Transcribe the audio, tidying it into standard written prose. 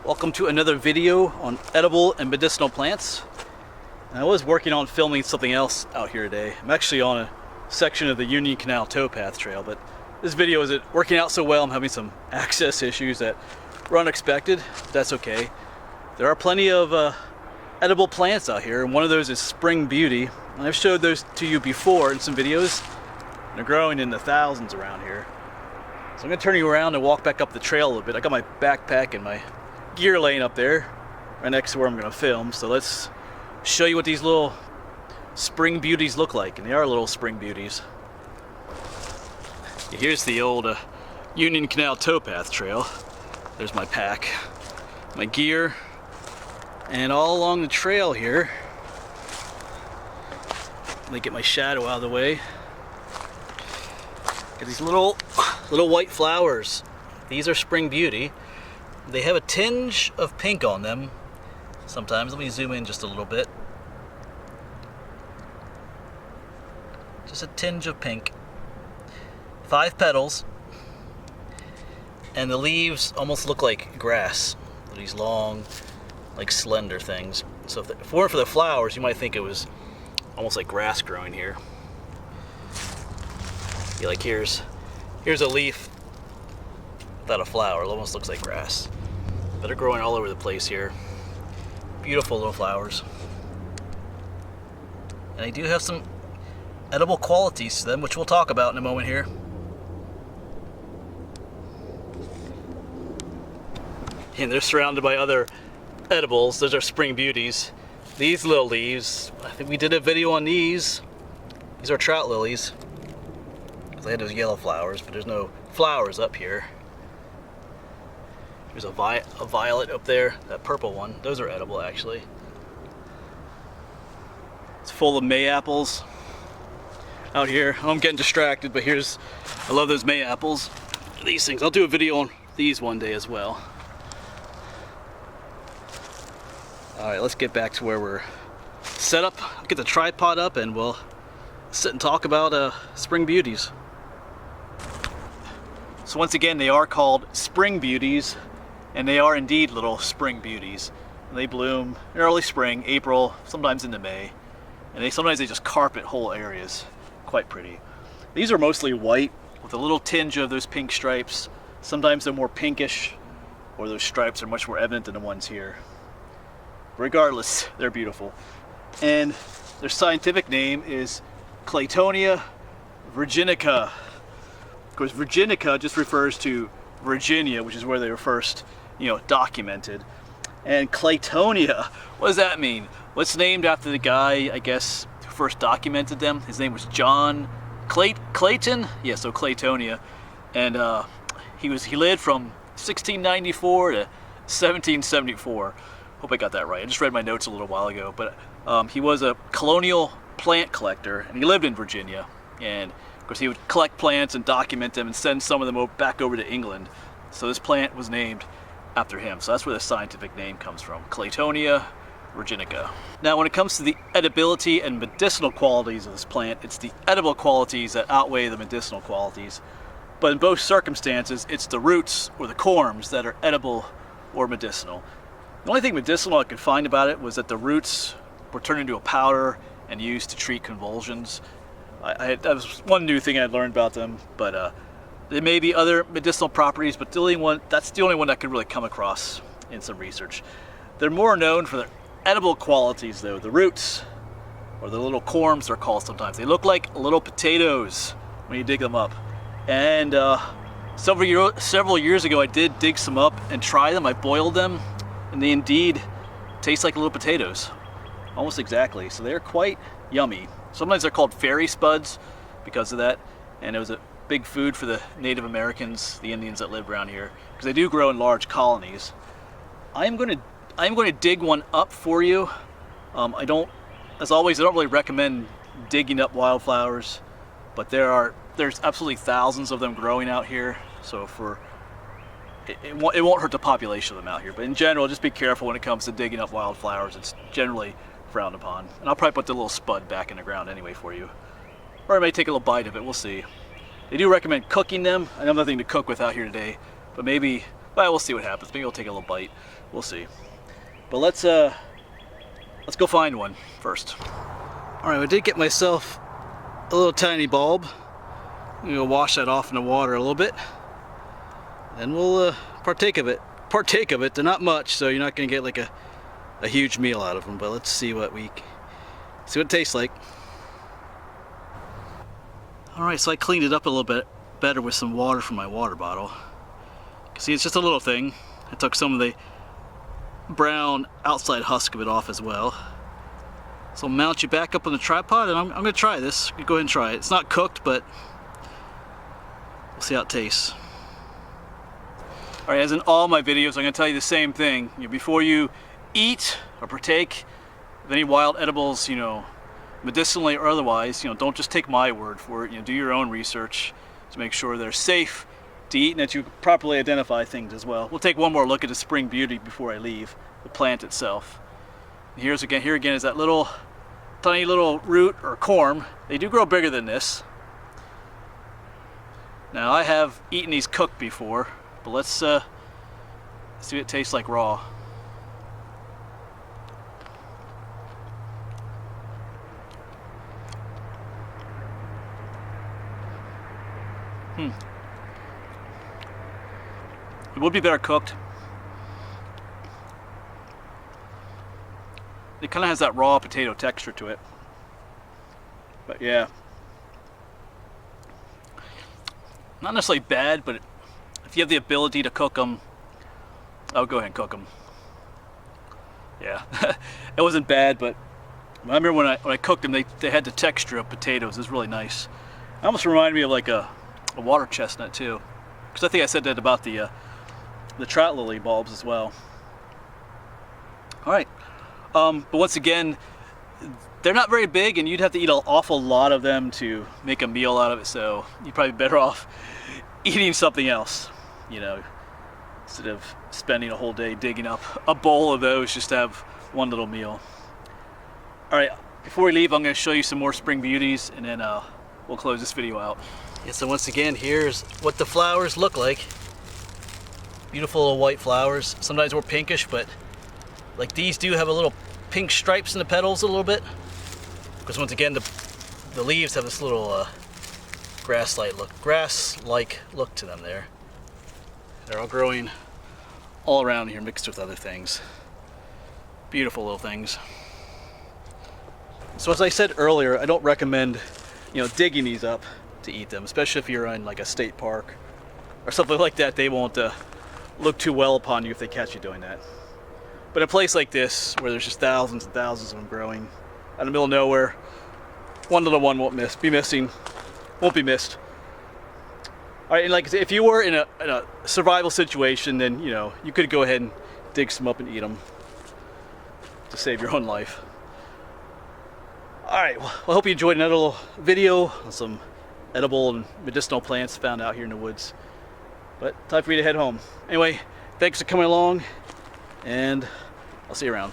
Welcome to another video on edible and medicinal plants. And I was working on filming something else out here today. I'm actually on a section of the Union Canal towpath trail, but this video isn't working out so well. I'm having some access issues that were unexpected. That's okay. There are plenty of edible plants out here, and one of those is Spring Beauty. And I've showed those to you before in some videos. They're growing in the thousands around here. So I'm going to turn you around and walk back up the trail a little bit. I got my backpack and my gear laying up there right next to where I'm going to film. So let's show you what these little spring beauties look like. And they are little spring beauties. Here's the old Union Canal towpath trail. There's my pack, my gear, and all along the trail here, let me get my shadow out of the way. Got these little white flowers. These are Spring Beauty. They have a tinge of pink on them sometimes. Let me zoom in just a little bit. Just a tinge of pink. 5 petals. And the leaves almost look like grass. These long, like slender things. So if it weren't for the flowers, you might think it was almost like grass growing here. Yeah, like here's a leaf without a flower. It almost looks like grass. But they're growing all over the place here. Beautiful little flowers. And they do have some edible qualities to them, which we'll talk about in a moment here. And they're surrounded by other edibles. Those are Spring Beauties. These little leaves, I think we did a video on these. These are trout lilies. They had those yellow flowers, but there's no flowers up here. There's a violet up there, that purple one. Those are edible, actually. It's full of May apples out here. I'm getting distracted, but I love those May apples. These things, I'll do a video on these one day as well. All right, let's get back to where we're set up. I'll get the tripod up and we'll sit and talk about Spring Beauties. So once again, they are called Spring Beauties, and they are indeed little Spring Beauties. They bloom in early spring, April, sometimes into May, and sometimes they just carpet whole areas. Quite pretty. These are mostly white with a little tinge of those pink stripes. Sometimes they're more pinkish, or those stripes are much more evident than the ones here. Regardless, they're beautiful. And their scientific name is Claytonia virginica. Of course, virginica just refers to Virginia, which is where they were first, documented. And Claytonia, what does that mean? Well, it's named after the guy, I guess, who first documented them. His name was John Clayton. Yeah, so Claytonia. And he lived from 1694 to 1774. Hope I got that right. I just read my notes a little while ago. But he was a colonial plant collector, and he lived in Virginia. And of course, he would collect plants and document them and send some of them back over to England. So this plant was named after him. So that's where the scientific name comes from, Claytonia virginica. Now, when it comes to the edibility and medicinal qualities of this plant, it's the edible qualities that outweigh the medicinal qualities. But in both circumstances, it's the roots or the corms that are edible or medicinal. The only thing medicinal I could find about it was that the roots were turned into a powder and used to treat convulsions. That was one new thing I'd learned about them, but there may be other medicinal properties, but that's the only one I could really come across in some research. They're more known for their edible qualities, though. The roots, or the little corms they're called sometimes. They look like little potatoes when you dig them up. And several years ago, I did dig some up and try them. I boiled them, and they indeed taste like little potatoes, almost exactly. So they're quite yummy. Sometimes they're called fairy spuds because of that, and it was a big food for the Native Americans, the Indians that live around here, because they do grow in large colonies. I'm going to dig one up for you. As always, I don't really recommend digging up wildflowers, but there's absolutely thousands of them growing out here, so it won't hurt the population of them out here. But in general, just be careful when it comes to digging up wildflowers. It's generally frowned upon. And I'll probably put the little spud back in the ground anyway for you. Or I may take a little bite of it, we'll see. They do recommend cooking them. I have nothing to cook with out here today, but maybe But we'll see what happens. Maybe I'll take a little bite. We'll see. But let's go find one first. All right, I did get myself a little tiny bulb. I'm gonna wash that off in the water a little bit, and we'll partake of it. They're not much, so you're not gonna get like a huge meal out of them. But let's see what it tastes like. All right, so I cleaned it up a little bit better with some water from my water bottle. See, it's just a little thing. I took some of the brown outside husk of it off as well. So I'll mount you back up on the tripod, and I'm gonna try this. Go ahead and try it. It's not cooked, but we'll see how it tastes. All right, as in all my videos, I'm gonna tell you the same thing. Before you eat or partake of any wild edibles, medicinally or otherwise, don't just take my word for it. Do your own research to make sure they're safe to eat and that you properly identify things as well. We'll take one more look at the Spring Beauty before I leave, the plant itself. And here again is that tiny little root or corm. They do grow bigger than this. Now I have eaten these cooked before, but let's see what it tastes like raw. It would be better cooked. It kind of has that raw potato texture to it. But yeah. Not necessarily bad, but if you have the ability to cook them, I'll go ahead and cook them. Yeah, it wasn't bad, but I remember when I cooked them, they had the texture of potatoes. It was really nice. It almost reminded me of like a water chestnut too, because I think I said that about the trout lily bulbs as well. All right, but once again, they're not very big, and you'd have to eat an awful lot of them to make a meal out of it. So you're probably better off eating something else, instead of spending a whole day digging up a bowl of those just to have one little meal. All right, before we leave, I'm going to show you some more Spring Beauties, and then we'll close this video out. Yeah, so once again, here's what the flowers look like. Beautiful little white flowers. Sometimes more pinkish, but like these do have a little pink stripes in the petals a little bit. Because once again, the leaves have this little grass-like look to them there. They're all growing all around here, mixed with other things. Beautiful little things. So as I said earlier, I don't recommend, digging these up to eat them, especially if you're in like a state park or something like that. They won't look too well upon you if they catch you doing that. But in a place like this, where there's just thousands and thousands of them growing out in the middle of nowhere, one little one won't be won't be missed. All right, and like I said, if you were in a survival situation, then you could go ahead and dig some up and eat them to save your own life. All right, well, I hope you enjoyed another little video on some edible and medicinal plants found out here in the woods. But time for me to head home. Anyway, thanks for coming along, and I'll see you around.